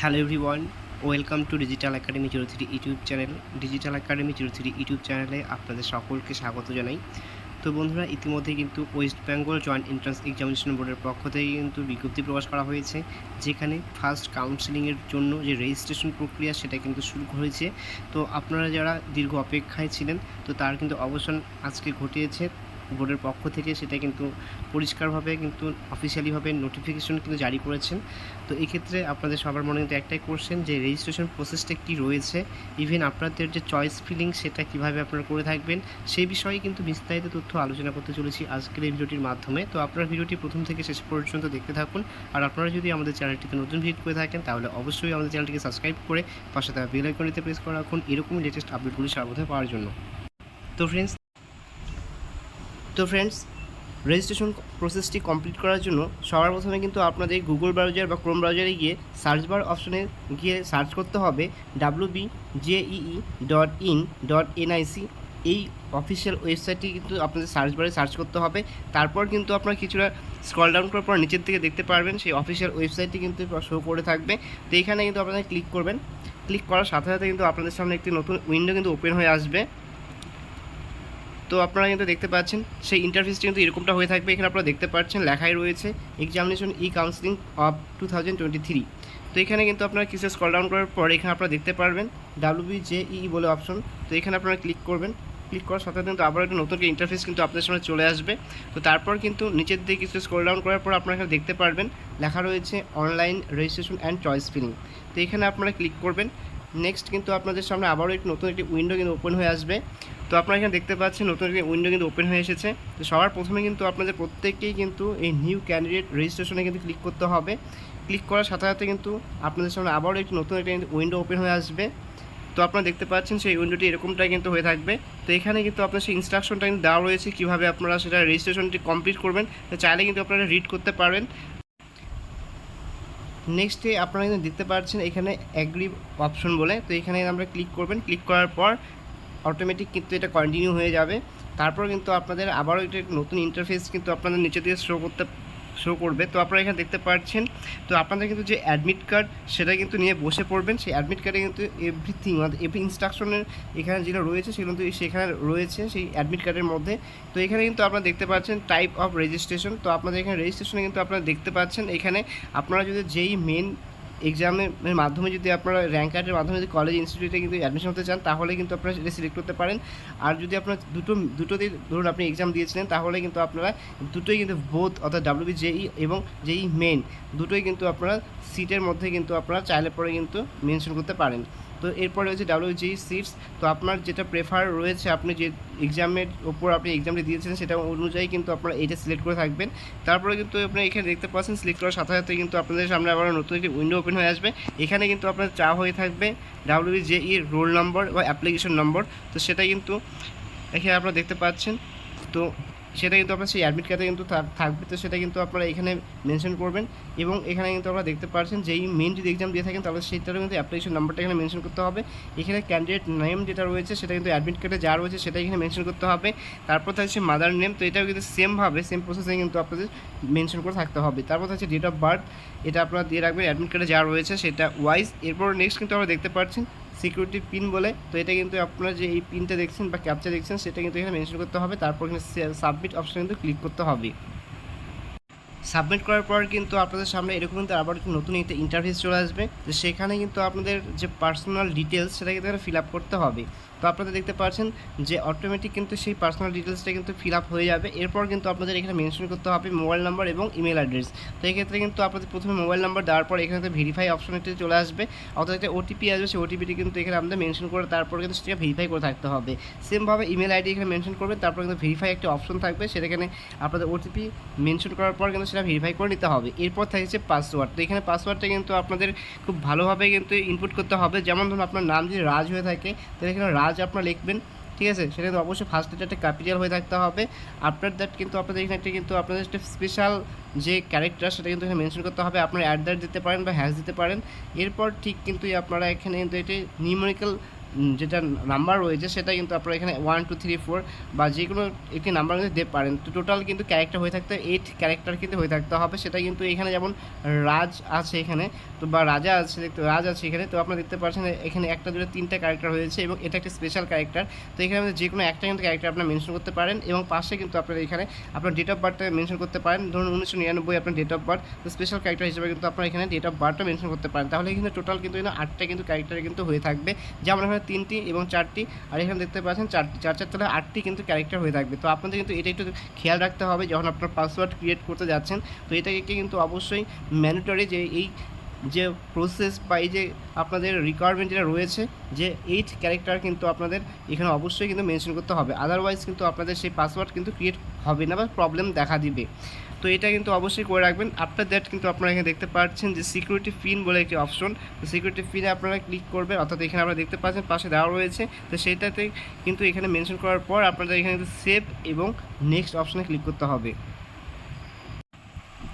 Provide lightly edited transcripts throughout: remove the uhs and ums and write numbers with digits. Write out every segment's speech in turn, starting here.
Hello everyone, welcome to digital academy 03 YouTube channel. Digital academy 03 YouTube চ্যানেলে আপনাদের সকলকে স্বাগত জানাই। তো বন্ধুরা, ইতিমধ্যে কিন্তু West Bengal joint entrance examination বোর্ডের পক্ষ থেকে কিন্তু বিজ্ঞপ্তি প্রকাশ করা হয়েছে, যেখানে ফার্স্ট কাউন্সেলিংয়ের জন্য যে রেজিস্ট্রেশন প্রক্রিয়া সেটা কিন্তু শুরু হয়েছে। তো আপনারা যারা দীর্ঘ অপেক্ষায় ছিলেন, তো তার কিন্তু অবসান আজকে ঘটিয়েছে বোর্ডের পক্ষ থেকে। সেটা কিন্তু পরিষ্কারভাবে কিন্তু অফিসিয়ালিভাবে নোটিফিকেশন কিন্তু জারি করেছেন। তো এক্ষেত্রে আপনাদের সবার মনে কিন্তু একটাই কোশ্চেন, যে রেজিস্ট্রেশন প্রসেসটা কী রয়েছে, ইভেন আপনাদের যে চয়েস ফিলিং সেটা কীভাবে আপনারা করে থাকবেন, সেই বিষয়ে কিন্তু বিস্তারিত তথ্য আলোচনা করতে চলেছি আজকের এই ভিডিওটির মাধ্যমে। তো আপনারা ভিডিওটি প্রথম থেকে শেষ পর্যন্ত দেখতে থাকুন। আর আপনারা যদি আমাদের চ্যানেলটিতে নতুন ভিজিট করে থাকেন, তাহলে অবশ্যই আমাদের চ্যানেলটিকে সাবস্ক্রাইব করে পাশে থাকা বেল আইকনটিতে প্রেস করে রাখুন এরকমই লেটেস্ট আপডেটগুলি সর্বদা পাওয়ার জন্য। তো ফ্রেন্ডস, রেজিস্ট্রেশন প্রসেসটি কমপ্লিট করার জন্য সবার প্রথমে কিন্তু আপনাদের গুগল ব্রাউজার বা ক্রোম ব্রাউজারে গিয়ে সার্চ বার অপশনে গিয়ে সার্চ করতে হবে WBJEE.in.nic। এই অফিসিয়াল ওয়েবসাইটটি কিন্তু আপনাদের সার্চ বারে সার্চ করতে হবে। তারপর কিন্তু আপনারা কিছুটা স্ক্রল ডাউন করার পর নিচের দিকে দেখতে পারবেন সেই অফিসিয়াল ওয়েবসাইটটি কিন্তু শো করে থাকবে। তো এখানে কিন্তু আপনারা ক্লিক করবেন। ক্লিক করার সাথে সাথে কিন্তু আপনাদের সামনে একটি নতুন উইন্ডো কিন্তু ওপেন হয়ে আসবে। তো আপনারা কিন্তু দেখতে পাচ্ছেন সেই ইন্টারফেসটি কিন্তু এরকমটা হয়ে থাকবে। এখানে আপনারা দেখতে পাচ্ছেন লেখাই রয়েছে এক্সামিনেশন কাউন্সিলিং অফ 2023। তো এখানে কিন্তু আপনারা কিছু স্ক্রল ডাউন করার পর এখানে আপনারা দেখতে পারবেন WB JEE বলে অপশন। তো এখানে আপনারা ক্লিক করবেন। ক্লিক করার সাথে কিন্তু আবার একটা নতুন ইন্টারফেস কিন্তু আপনাদের সামনে চলে আসবে। তো তারপর কিন্তু নিচের দিকে কিছু স্ক্রল ডাউন করার পর আপনারা এখানে দেখতে পারবেন লেখা রয়েছে online registration and choice filling. তো এখানে আপনারা ক্লিক করবেন। নেক্সট কিন্তু আপনাদের সামনে আবারও একটি নতুন একটি উইন্ডো কিন্তু ওপেন হয়ে আসবে। তো আপনারা এখানে দেখতে পাচ্ছেন নতুন একটি উইন্ডো কিন্তু ওপেন হয়ে এসেছে। তো সবার প্রথমে কিন্তু আপনাদের প্রত্যেককেই কিন্তু এই নিউ ক্যান্ডিডেট রেজিস্ট্রেশনে কিন্তু ক্লিক করতে হবে। ক্লিক করার সাথে সাথে কিন্তু আপনাদের সামনে আবারও একটি নতুন একটি উইন্ডো ওপেন হয়ে আসবে। তো আপনারা দেখতে পাচ্ছেন সেই উইন্ডোটি এরকমটাই কিন্তু হয়ে থাকবে। তো এখানে কিন্তু আপনার সেই ইনস্ট্রাকশনটা কিন্তু দেওয়া রয়েছে কীভাবে আপনারা সেটা রেজিস্ট্রেশনটি কমপ্লিট করবেন। তো চাইলে কিন্তু আপনারা রিড করতে পারবেন। নেক্সটে আপনারা কিন্তু দেখতে পাচ্ছেন এখানে অ্যাগ্রি অপশন বলে। তো এখানে আমরা ক্লিক করবেন। ক্লিক করার পর অটোমেটিক কিন্তু এটা কন্টিনিউ হয়ে যাবে। তারপর কিন্তু আপনাদের আবারও একটা নতুন ইন্টারফেস কিন্তু আপনাদের নিচে দিয়ে শো করবে। তো আপনারা এখানে দেখতে পাচ্ছেন। তো আপনাদের কিন্তু যে অ্যাডমিট কার্ড সেটা কিন্তু নিয়ে বসে পড়বেন। সেই অ্যাডমিট কার্ডে কিন্তু এভরিথিং এভরি ইনস্ট্রাকশনের এখানে যেটা রয়েছে সেগুলো কিন্তু সেখানে রয়েছে সেই অ্যাডমিট কার্ডের মধ্যে। তো এখানে কিন্তু আপনারা দেখতে পাচ্ছেন টাইপ অফ রেজিস্ট্রেশন। তো আপনাদের এখানে রেজিস্ট্রেশনে কিন্তু আপনারা দেখতে পাচ্ছেন এখানে আপনারা যদি যেই মেন এক্সামের মাধ্যমে যদি আপনারা র্যাঙ্ক কার্ডের মাধ্যমে যদি কলেজ ইনস্টিটিউটে কিন্তু অ্যাডমিশন হতে চান, তাহলে কিন্তু আপনারা সেটা সিলেক্ট করতে পারেন। আর যদি আপনার দুটোতেই ধরুন আপনি এক্সাম দিয়েছিলেন, তাহলে কিন্তু আপনারা দুটোই কিন্তু বোথ অর্থাৎ WB JEE এবং JEE মেন দুটোই কিন্তু আপনারা সিটের মধ্যে কিন্তু আপনারা চাইলে পরে কিন্তু মেনশন করতে পারেন। তো এরপরে রয়েছে WB JEE সিটস। তো আপনার যেটা প্রেফার রয়েছে, আপনি যে এক্সামের ওপর আপনি এক্সামটি দিয়েছেন সেটা অনুযায়ী কিন্তু আপনারা এইটা সিলেক্ট করে থাকবেন। তারপরে কিন্তু আপনি এখানে দেখতে পাচ্ছেন সিলেক্ট করার সাথে সাথে কিন্তু আপনাদের সামনে আবার নতুন একটি উইন্ডো ওপেন হয়ে আসবে। এখানে কিন্তু আপনার চা হয়ে থাকবে WB JEE রোল নম্বর বা অ্যাপ্লিকেশন নম্বর। তো সেটা কিন্তু এখানে আপনারা দেখতে পাচ্ছেন। তো সেটা কিন্তু আপনার সেই অ্যাডমিট কার্ডে কিন্তু থাকবে। তো সেটা কিন্তু আপনারা এখানে মেনশন করবেন। এবং এখানে কিন্তু আপনারা দেখতে পাচ্ছেন যে এই মেন যদি এক্সাম দিয়ে থাকেন, তাহলে সেটারও কিন্তু অ্যাপ্লিকেশন নাম্বারটা এখানে মেনশন করতে হবে। এখানে ক্যান্ডিডেট নেম যেটা রয়েছে সেটা কিন্তু অ্যাডমিট কার্ডে যা রয়েছে সেটা এখানে মেনশন করতে হবে। তারপর থাকছে মাদার নেম। তো এটাও কিন্তু সেমভাবে সেম প্রসেসে কিন্তু আপনাদের মেনশন করে থাকতে হবে। তারপর থাকছে ডেট অফ বার্থ, এটা আপনারা দিয়ে রাখবেন অ্যাডমিট কার্ডে যা রয়েছে সেটা ওয়াইজ। এরপর নেক্সট কিন্তু আমরা দেখতে পাচ্ছেন সিকিউরিটি পিন বলে। তো এটা কিন্তু আপনারা যে এই পিনটা দেখছেন বা ক্যাপচা দেখছেন সেটা কিন্তু এখানে মেনশন করতে হবে। তারপর এখানে সাবমিট অপশন কিন্তু ক্লিক করতে হবে। সাবমিট করার পর কিন্তু আপনাদের সামনে এরকম কিন্তু আবার নতুন একটা ইন্টারফেস চলে আসবে। তো সেখানে কিন্তু আপনাদের যে পার্সোনাল ডিটেলস সেটা কিন্তু ফিল আপ করতে হবে। তো আপনারা দেখতে পাচ্ছেন যে অটোমেটিক কিন্তু সেই পার্সোনাল ডিটেলসটা কিন্তু ফিল আপ হয়ে যাবে। এরপর কিন্তু আপনাদের এখানে মেনশন করতে হবে মোবাইল নাম্বার এবং ইমেল অ্যাড্রেস। তো এক্ষেত্রে কিন্তু আপনাদের প্রথমে মোবাইল নাম্বার দেওয়ার পর এখানে ভেরিফাই অপশন একটি চলে আসবে, অর্থাৎ একটা ওটিপি আসবে। সেই ওটিপিটি কিন্তু এখানে আমাদের মেনশন করে তারপর কিন্তু সেটা ভেরিফাই করে থাকতে হবে। সেমভাবে ইমেল আইডি এখানে মেনশন করবেন। তারপর কিন্তু ভেরিফাই একটা অপশন থাকবে, সেটা এখানে আপনাদের ওটিপি মেনশন করার পর কিন্তু সেটা ভেরিফাই করে নিতে হবে। এরপর থাকছে পাসওয়ার্ড। তো এখানে পাসওয়ার্ডটা কিন্তু আপনাদের খুব ভালোভাবে কিন্তু ইনপুট করতে হবে। যেমন ধরুন আপনার নাম যদি রাজ হয়ে থাকে, তাহলে এখানে রাজ আপনারা লিখবেন, ঠিক আছে। সেটা কিন্তু অবশ্যই ফার্স্ট লেটারটা ক্যাপিটাল হয়ে থাকতে হবে। আফটার দ্যাট কিন্তু আপনাদের এখানে একটা কিন্তু আপনাদের একটা স্পেশাল যে ক্যারেক্টার সেটা কিন্তু এখানে মেনশন করতে হবে। আপনারা @ দিতে পারেন বা হ্যাশ দিতে পারেন। এরপর ঠিক কিন্তু আপনারা এখানে কিন্তু এটি নিউমেরিক্যাল যেটা নাম্বার রয়েছে সেটা কিন্তু আপনারা এখানে 1 2 3 4 বা যে কোনো একটি নাম্বার কিন্তু দিতে পারেন। তো টোটাল কিন্তু ক্যারেক্টার হয়ে থাকতে 8 ক্যারেক্টার কিন্তু হয়ে থাকতে হবে। সেটা কিন্তু এখানে যেমন রাজ আছে এখানে, তো বা রাজা আছে, দেখতে রাজ আছে এখানে, তো আপনারা দেখতে পাচ্ছেন এখানে 1 2 3টা ক্যারেক্টার হয়েছে এবং এটা একটা স্পেশাল ক্যারেক্টার। তো এখানে যে কোনো একটা কিন্তু ক্যারেক্টার আপনারা মেনশন করতে পারেন এবং পাশে কিন্তু আপনারা এখানে আপনার ডেট অফ বার্থটা মেনশন করতে পারেন। ধরুন 1999 আপনার ডেট অফ বার্থ, তো স্পেশাল ক্যারেক্টার হিসেবে কিন্তু আপনারা এখানে ডেট অফ বার্থটা মেনশন করতে পারেন। তাহলে কিন্তু টোটাল কিন্তু 8টা কিন্তু ক্যারেক্টার কিন্তু হয়ে থাকবে, যেমন এখানে 3টি এবং 4টি, আর এখানে দেখতে পাচ্ছেন 4টি, 4 4 তাহলে 8টি কিন্তু ক্যারেক্টার হয়ে থাকবে। তো আপনাদের কিন্তু এটা একটু খেয়াল রাখতে হবে যখন আপনার পাসওয়ার্ড ক্রিয়েট করতে যাচ্ছেন। তো এটাকে কিন্তু অবশ্যই ম্যান্ডেটরি যে এই যে প্রসেস বা এই যে আপনাদের রিকোয়ারমেন্ট যেটা রয়েছে যে 8 ক্যারেক্টার কিন্তু আপনাদের এখানে অবশ্যই কিন্তু মেনশন করতে হবে, আদারওয়াইজ কিন্তু আপনাদের সেই পাসওয়ার্ড কিন্তু ক্রিয়েট হবে না বা প্রবলেম দেখা দিবে। তো এটা কিন্তু অবশ্যই করে রাখবেন। আফটার দ্যাট কিন্তু আপনারা এখানে দেখতে পাচ্ছেন যে সিকিউরিটি পিন বলে একটি অপশন, তো সিকিউরিটি পিনে আপনারা ক্লিক করবেন, অর্থাৎ এখানে আপনারা দেখতে পাচ্ছেন পাশে দেওয়া রয়েছে, তো সেইটাতে কিন্তু এখানে মেনশন করার পর আপনাদের এখানে কিন্তু সেভ এবং নেক্সট অপশনে ক্লিক করতে হবে।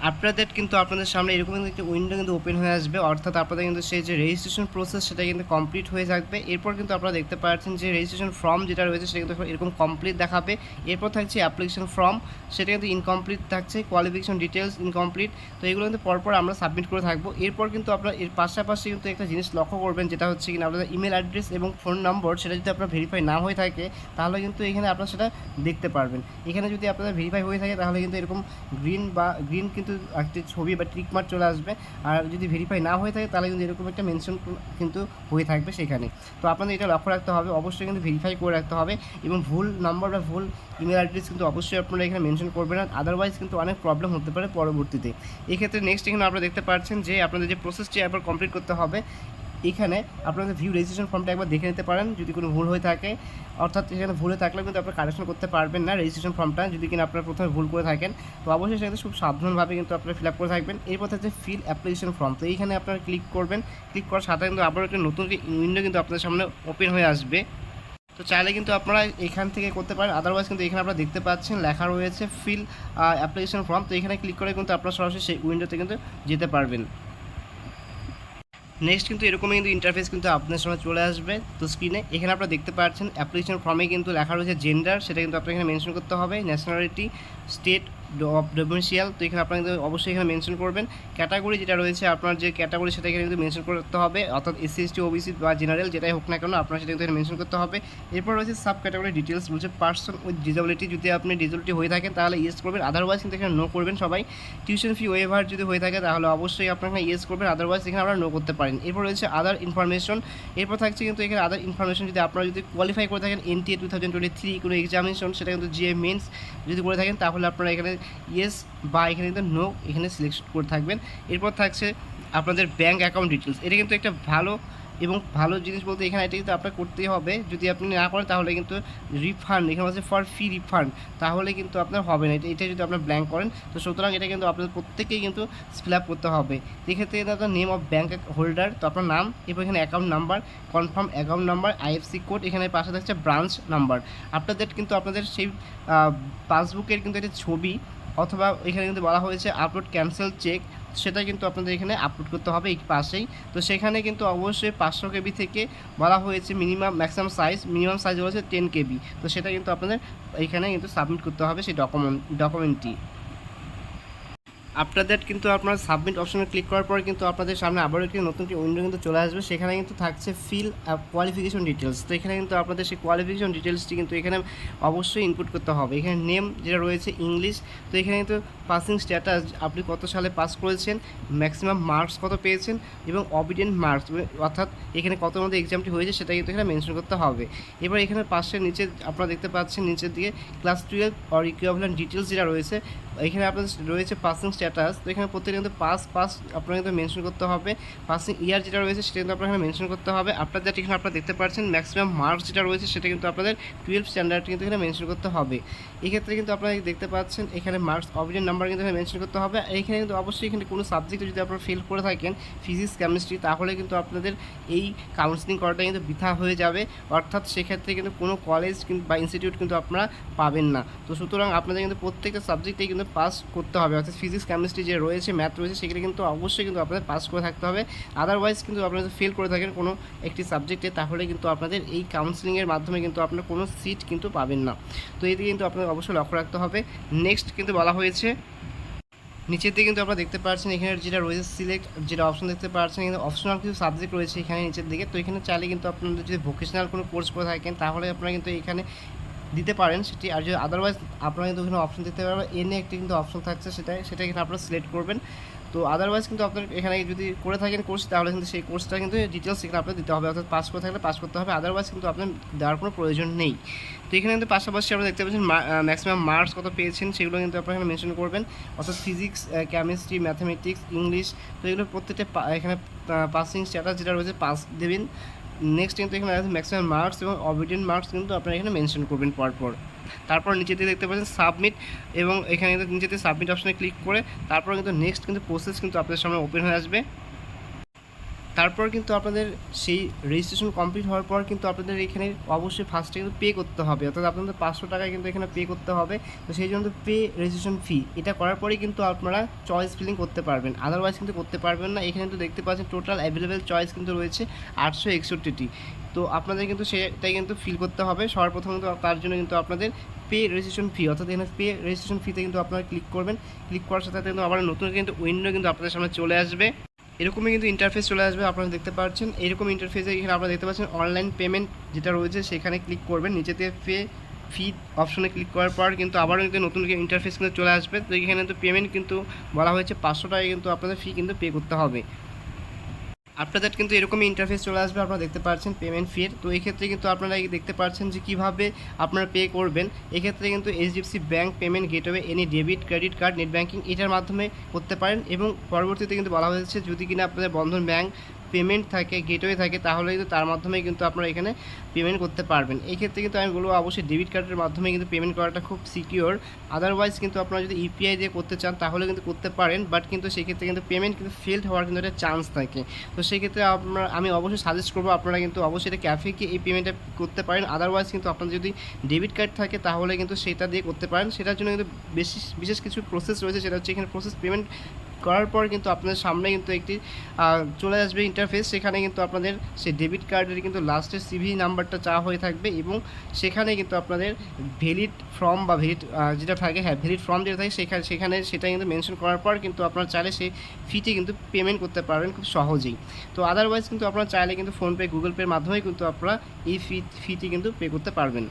আফটার দ্যাট কিন্তু আপনাদের সামনে এরকম একটি উইন্ডো কিন্তু ওপেন হয়ে আসবে, অর্থাৎ আপনাদের কিন্তু সেই যে রেজিস্ট্রেশন প্রসেস সেটা কিন্তু কমপ্লিট হয়ে থাকবে। এরপর কিন্তু আপনারা দেখতে পাচ্ছেন যে রেজিস্ট্রেশন ফর্ম যেটা রয়েছে সেটা কিন্তু এরকম কমপ্লিট দেখাবে। এরপর থাকছে অ্যাপ্লিকেশন ফর্ম, সেটা কিন্তু ইনকমপ্লিট থাকছে, কোয়ালিফিকেশন ডিটেলস ইনকমপ্লিট। তো এগুলো কিন্তু পরপর আমরা সাবমিট করে থাকবো। এরপর কিন্তু আপনারা এর পাশাপাশি কিন্তু একটা জিনিস লক্ষ্য করবেন, যেটা হচ্ছে কিনা আপনাদের ইমেল অ্যাড্রেস এবং ফোন নম্বর সেটা যদি আপনার ভেরিফাই না হয়ে থাকে তাহলে কিন্তু এখানে আপনারা সেটা দেখতে পারবেন। এখানে যদি আপনাদের ভেরিফাই হয়ে থাকে তাহলে কিন্তু এরকম গ্রিন কিন্তু একটি ছবি বা টিক মার্ক চলে আসবে, আর যদি ভেরিফাই না হয়ে থাকে তাহলে কিন্তু এরকম একটা মেনশন কিন্তু হয়ে থাকবে সেখানে। তো আপনাদের এটা লক্ষ্য রাখতে হবে, অবশ্যই কিন্তু ভেরিফাই করে রাখতে হবে এবং ভুল নাম্বার বা ভুল ইমেল অ্যাড্রেস কিন্তু অবশ্যই আপনারা এখানে মেনশন করবেন না, আদারওয়াইজ কিন্তু অনেক প্রবলেম হতে পারে পরবর্তীতে। এক্ষেত্রে নেক্সট এখানে আপনারা দেখতে পাচ্ছেন যে আপনাদের যে প্রসেসটি একবার কমপ্লিট করতে হবে। এখানে আপনাদের ভিউ রেজিস্ট্রেশন ফর্মটা একবার দেখে নিতে পারেন যদি কোনো ভুল হয়ে থাকে, অর্থাৎ এখানে ভুল হয়ে থাকলে কিন্তু আপনারা কারেকশন করতে পারবেন না রেজিস্ট্রেশন ফর্মটা যদি কিনা আপনারা প্রথমে ভুল করে থাকেন। তো অবশ্যই সেটা খুব সাবধানভাবে কিন্তু আপনারা ফিল আপ করে থাকবেন। এরপর হচ্ছে ফিল অ্যাপ্লিকেশন ফর্ম, তো এইখানে আপনারা ক্লিক করবেন, ক্লিক করার সাথে কিন্তু আবার একটা নতুন উইন্ডো কিন্তু আপনাদের সামনে ওপেন হয়ে আসবে। তো চাইলে কিন্তু আপনারা এখান থেকে করতে পারেন, আদারওয়াইজ কিন্তু এখানে আপনারা দেখতে পাচ্ছেন লেখা রয়েছে ফিল অ্যাপ্লিকেশন ফর্ম, তো এখানে ক্লিক করে কিন্তু আপনারা সরাসরি সেই উইন্ডোতে কিন্তু যেতে পারবেন। নেক্সট কিন্তু এরকমই কিন্তু ইন্টারফেস কিন্তু আপনার সামনে চলে আসবে। তো স্ক্রিনে এখানে আপনারা দেখতে পাচ্ছেন অ্যাপ্লিকেশন ফর্মে কিন্তু লেখা রয়েছে জেন্ডার, সেটা কিন্তু আপনার এখানে মেনশন করতে হবে, ন্যাশনালিটি, স্টেট অফ ডোমিসাইল, তো এখানে আপনারা কিন্তু অবশ্যই এখানে মেনশন করবেন। ক্যাটাগরি যেটা রয়েছে আপনার যে ক্যাটাগরি সেটা এখানে কিন্তু মেনশন করতে হবে, অর্থাৎ এসসি এসটি ওবিসি বা জেনারেল যেটাই হোক না কেন আপনার সেটা কিন্তু এখানে মেনশন করতে হবে। এরপর রয়েছে সাব ক্যাটাগরি ডিটেলস, বলছে পার্সন উইথ ডিসেবিলিটি, যদি আপনি ডিসেবিলিটি হয়ে থাকেন তাহলে ইয়েস করবেন, আদারওয়াইজ কিন্তু এখানে নো করবেন সবাই। টিউশন ফি ওয়েভার যদি হয়ে থাকে তাহলে অবশ্যই আপনার এখানে ইয়েস করবেন, আদারওয়াইজ এখানে আপনারা নো করতে পারেন। এরপর রয়েছে আদার ইনফরমেশন, এরপর থাকছে কিন্তু এখানে আদার ইনফরমেশন, যদি আপনারা যদি কোয়ালিফাই করে থাকেন NTA 2023 কোনো এক্সামিনেশন সেটা কিন্তু GA মেন্স যদি করে থাকেন তাহলে আপনারা এখানে ইয়েস বা এখানে কিন্তু নো এখানে সিলেক্ট করে থাকবেন। এরপর থাকছে আপনাদের ব্যাঙ্ক অ্যাকাউন্ট ডিটেলস, এটা কিন্তু একটা ভালো জিনিস বলতে এখানে এটা কিন্তু আপনার করতেই হবে, যদি আপনি না করেন তাহলে কিন্তু রিফান্ড এখানে আছে ফর ফি রিফান্ড, তাহলে কিন্তু আপনার হবে না এটা যদি আপনার ব্ল্যাঙ্ক করেন। তো সুতরাং এটা কিন্তু আপনাদের প্রত্যেকেই কিন্তু ফিল আপ করতে হবে। এক্ষেত্রে আপনার নেম অফ ব্যাঙ্ক হোল্ডার, তো আপনার নাম, এরপর এখানে account number, confirm account number, IFC code, এখানে পাশে থাকছে ব্রাঞ্চ নাম্বার। আপনার দ্যাট কিন্তু আপনাদের সেই পাসবুকের কিন্তু একটা ছবি, অথবা এখানে কিন্তু বলা হয়েছে আপলোড ক্যান্সেল চেক, সেটা কিন্তু আপনাদের এখানে আপলোড করতে হবে এই পাশেই। তো সেখানে কিন্তু অবশ্যই 500 KB থেকে বলা হয়েছে ম্যাক্সিমাম সাইজ হয়েছে 10 KB, তো সেটা কিন্তু আপনাদের এখানে কিন্তু সাবমিট করতে হবে সেই ডকুমেন্টটি। আফটার দ্যাট কিন্তু আপনার সাবমিট অপশনে ক্লিক করার পর কিন্তু আপনাদের সামনে আবারও একটি নতুন উইন্ডো কিন্তু চলে আসবে, সেখানে কিন্তু থাকছে ফিল কোয়ালিফিকেশন ডিটেলস। তো এখানে কিন্তু আপনাদের সেই কোয়ালিফিকেশন ডিটেলসটি কিন্তু এখানে অবশ্যই ইনপুট করতে হবে। এখানে নেম যেটা রয়েছে ইংলিশ, তো এখানে কিন্তু পাসিং স্ট্যাটাস আপনি কত সালে পাস করেছেন, ম্যাক্সিমাম মার্কস কত পেয়েছেন এবং অবিডেন্ট মার্কস, অর্থাৎ এখানে কত মধ্যে এক্সামটি হয়েছে সেটা কিন্তু এখানে মেনশন করতে হবে। এবার এখানে পাশের নিচে আপনারা দেখতে পাচ্ছেন নিচের দিকে ক্লাস 12 অর ইকুইভ্যালেন্ট ডিটেলস যেটা রয়েছে, এখানে আপনাদের রয়েছে পাসিং স্ট্যাটাস, তো এখানে প্রত্যেকে কিন্তু পাস আপনারা কিন্তু মেনশন করতে হবে। পাসিং ইয়ার যেটা রয়েছে সেটা কিন্তু আপনারা এখানে মেনশন করতে হবে। আপনার যেটা এখানে আপনারা দেখতে পাচ্ছেন ম্যাক্সিমাম মার্কস যেটা রয়েছে সেটা কিন্তু আপনাদের 12 স্ট্যান্ডার্ড কিন্তু এখানে মেনশন করতে হবে। এক্ষেত্রে কিন্তু আপনারা দেখতে পাচ্ছেন এখানে মার্কস অবিডেন্ট নাম্বার কিন্তু এখানে মেনশন করতে হবে। এখানে কিন্তু অবশ্যই এখানে কোনো সাবজেক্টে যদি আপনারা ফেল করে থাকেন ফিজিক্স কেমিস্ট্রি, তাহলে কিন্তু আপনাদের এই কাউন্সিলিং করাটা কিন্তু বৃথা হয়ে যাবে, অর্থাৎ সেক্ষেত্রে কিন্তু কোনো কলেজ বা ইনস্টিটিউট কিন্তু আপনারা পাবেন না। তো সুতরাং আপনাদের কিন্তু প্রত্যেকটা সাবজেক্টেই কিন্তু আপনাদের পাস করতে হবে, অর্থাৎ ফিজিক্স কেমিস্ট্রি যে রয়েছে, ম্যাথ রয়েছে, সেগুলো কিন্তু অবশ্যই কিন্তু আপনাদের পাস করে থাকতে হবে। আদারওয়াইজ কিন্তু আপনারা যদি ফেল করে থাকেন কোনো একটি সাবজেক্টে, তাহলে কিন্তু আপনাদের এই কাউন্সেলিংয়ের মাধ্যমে কিন্তু আপনারা কোনো সিট কিন্তু পাবেন না। তো এদিকে কিন্তু আপনাদের অবশ্যই লক্ষ্য রাখতে হবে। নেক্সট কিন্তু বলা হয়েছে, নিচের দিকে কিন্তু আপনারা দেখতে পাচ্ছেন এখানে যেটা রয়েছে সিলেক্ট, যেটা অপশন দেখতে পাচ্ছেন, কিন্তু অপশনাল কিছু সাবজেক্ট রয়েছে এখানে নিচের দিকে। তো এখানে চাইলে কিন্তু আপনাদের যদি ভোকেশনাল কোনো কোর্স করে থাকেন, তাহলে আপনারা কিন্তু এখানে দিতে পারেন সেটি। আর যদি আদারওয়াইজ আপনারা কিন্তু এখানে অপশন দিতে পারবেন, এনে একটি কিন্তু অপশন থাকছে, সেটা এখানে আপনারা সিলেক্ট করবেন। তো আদারওয়াইজ কিন্তু আপনার এখানে যদি করে থাকেন কোর্স, তাহলে কিন্তু সেই কোর্সটা কিন্তু ডিটেলস এখানে আপনার দিতে হবে, অর্থাৎ পাস করে থাকলে পাস করতে হবে, আদারওয়াইজ কিন্তু আপনার দেওয়ার কোনো প্রয়োজন নেই। তো এখানে কিন্তু পাশাপাশি আপনারা দেখতে পাচ্ছেন ম্যাক্সিমাম মার্কস কত পেয়েছেন সেগুলো কিন্তু আপনারা এখানে মেনশন করবেন, অর্থাৎ ফিজিক্স, কেমিস্ট্রি, ম্যাথামেটিক্স, ইংলিশ। তো এগুলো প্রত্যেকটা এখানে পাসিং স্ট্যাটাস যেটা রয়েছে পাস দেবেন। নেক্সট কিন্তু এখানে ম্যাক্সিমাম মার্কস এবং অবিডেন্ট মার্কস কিন্তু আপনারা এখানে মেনশন করবেন পরপর। তারপর নিচেতে দেখতে পাচ্ছেন সাবমিট, এবং এখানে কিন্তু নিচেতে সাবমিট অপশনে ক্লিক করে তারপর কিন্তু নেক্সট কিন্তু প্রসেস কিন্তু আপনাদের সামনে ওপেন হয়ে আসবে। তারপর কিন্তু আপনাদের সেই রেজিস্ট্রেশন কমপ্লিট হওয়ার পর কিন্তু আপনাদের এখানে অবশ্যই ফার্স্টে কিন্তু পে করতে হবে, অর্থাৎ আপনাদের 500 টাকা কিন্তু এখানে পে করতে হবে। তো সেই জন্য পে রেজিস্ট্রেশন ফি এটা করার পরেই কিন্তু আপনারা চয়েস ফিলিং করতে পারবেন, আদারওয়াইজ কিন্তু করতে পারবেন না। এখানে কিন্তু দেখতে পাচ্ছেন টোটাল অ্যাভেলেবেল চয়েস কিন্তু রয়েছে 861টি। তো আপনাদের কিন্তু সেটাই কিন্তু ফিল করতে হবে সর্বপ্রথম। তো তার জন্য কিন্তু আপনাদের পে রেজিস্ট্রেশন ফি, অর্থাৎ এখানে পে রেজিস্ট্রেশন ফিতে কিন্তু আপনারা ক্লিক করবেন। ক্লিক করার সাথে সাথে কিন্তু আবার নতুন কিন্তু উইন্ডো কিন্তু আপনাদের সামনে চলে আসবে। এরকমই কিন্তু ইন্টারফেস চলে আসবে, আপনারা দেখতে পাচ্ছেন এরকম ইন্টারফেসে এখানে আপনারা দেখতে পাচ্ছেন অনলাইন পেমেন্ট যেটা রয়েছে সেখানে ক্লিক করবেন। নিচেতে পে ফি অপশনে ক্লিক করার পর কিন্তু আবারও কিন্তু নতুন ইন্টারফেস কিন্তু চলে আসবে। তো এখানে কিন্তু পেমেন্ট কিন্তু বলা হয়েছে 500 টাকা কিন্তু আপনাদের ফি কিন্তু পে করতে হবে। আপনাদের কিন্তু এরকমই ইন্টারফেস চলে আসবে, আপনারা দেখতে পাচ্ছেন পেমেন্ট ফির। তো এই ক্ষেত্রে কিন্তু আপনারা দেখতে পাচ্ছেন যে কীভাবে আপনারা পে করবেন। এক্ষেত্রে কিন্তু HDFC bank payment gateway, any debit, credit card, net banking এটার মাধ্যমে করতে পারেন। এবং পরবর্তীতে কিন্তু বলা হয়েছে যদি কিনা আপনাদের বন্ধন ব্যাঙ্ক পেমেন্ট থাকে, গেটওয়ে থাকে, তাহলে কিন্তু তার মাধ্যমে কিন্তু আপনারা এখানে পেমেন্ট করতে পারবেন। এই ক্ষেত্রে কিন্তু আমি বলবো অবশ্যই ডেবিট কার্ডের মাধ্যমে কিন্তু পেমেন্ট করাটা খুব সিকিওর। আদারওয়াইজ কিন্তু আপনারা যদি ইউপিআই দিয়ে করতে চান তাহলে কিন্তু করতে পারেন, বাট কিন্তু সেক্ষেত্রে কিন্তু পেমেন্ট কিন্তু ফেলড হওয়ার কিন্তু একটা চান্স থাকে। তো সেক্ষেত্রে আমি অবশ্যই সাজেস্ট করবো আপনারা কিন্তু অবশ্যই এটা ক্যাফে গিয়ে এই পেমেন্টটা করতে পারেন। আদারওয়াইজ কিন্তু আপনাদের যদি ডেবিট কার্ড থাকে তাহলে কিন্তু সেটা দিয়ে করতে পারেন। সেটার জন্য কিন্তু বিশেষ কিছু প্রসেস রয়েছে, সেটা হচ্ছে এখানে প্রসেস পেমেন্ট করার পর কিন্তু আপনাদের সামনে কিন্তু একটি চলে আসবে ইন্টারফেস। সেখানে কিন্তু আপনাদের সেই ডেবিট কার্ডের কিন্তু লাস্টের সিভি নাম্বারটা চাওয়া হয়ে থাকবে, এবং সেখানে কিন্তু আপনাদের ভ্যালিড ফর্ম বা ভ্যালিড যেটা থাকে, হ্যাঁ ভ্যালিড ফর্ম যেটা থাকে সেখানে সেটা কিন্তু মেনশন করার পর কিন্তু আপনারা চাইলে সেই ফিটি কিন্তু পেমেন্ট করতে পারবেন খুব সহজেই। তো আদারওয়াইজ কিন্তু আপনারা চাইলে কিন্তু ফোনপে, গুগল পের মাধ্যমেই কিন্তু আপনারা এই ফিটি কিন্তু পে করতে পারবেন।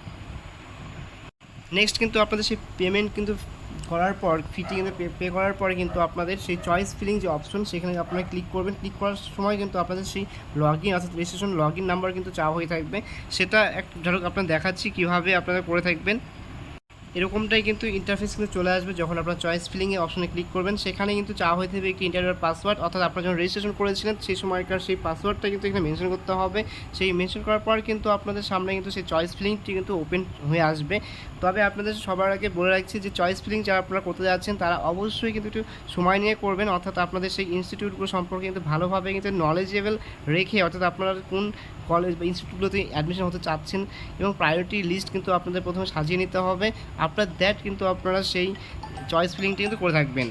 নেক্সট কিন্তু আপনাদের সেই পেমেন্ট কিন্তু করার পর ফিটি কিন্তু পে করার পরে কিন্তু আপনাদের সেই চয়েস ফিলিং যে অপশন সেখানে আপনারা ক্লিক করবেন। ক্লিক করার সময় কিন্তু আপনাদের সেই লগ ইন অর্থাৎ রেজিস্ট্রেশন লগ ইন নাম্বার কিন্তু চাওয়া হয়ে থাকবে। সেটা ধরো আপনারা দেখাচ্ছি কীভাবে আপনারা করে থাকবেন। এরকমটাই কিন্তু ইন্টারফেস কিন্তু চলে আসবে যখন আপনার চয়েস ফিলিংয়ে অপশনে ক্লিক করবেন। সেখানে কিন্তু চাওয়া হয়ে থাকবে একটি ইন্টারভিউর পাসওয়ার্ড, অর্থাৎ আপনারা যখন রেজিস্ট্রেশন করেছিলেন সেই সময়কার সেই পাসওয়ার্ডটা কিন্তু এখানে মেনশন করতে হবে। সেই মেনশন করার পর কিন্তু আপনাদের সামনে কিন্তু সেই চয়েস ফিলিংটি কিন্তু ওপেন হয়ে আসবে। তবে আপনাদের সবার আগে বলে রাখছি যে চয়েস ফিলিং যারা আপনারা করতে যাচ্ছেন তারা অবশ্যই কিন্তু একটু সময় নিয়ে করবেন, অর্থাৎ আপনাদের সেই ইনস্টিটিউটগুলো সম্পর্কে কিন্তু ভালোভাবে কিন্তু নলেজেবল রেখে, অর্থাৎ আপনারা কোন কলেজ বা ইনস্টিটিউটগুলোতে অ্যাডমিশন হতে চাচ্ছেন এবং প্রায়োরিটি লিস্ট কিন্তু আপনাদের প্রথমে সাজিয়ে নিতে হবে। আফটার দ্যাট কিন্তু আপনারা সেই চয়েস ফিলিংটি কিন্তু করে থাকবেন।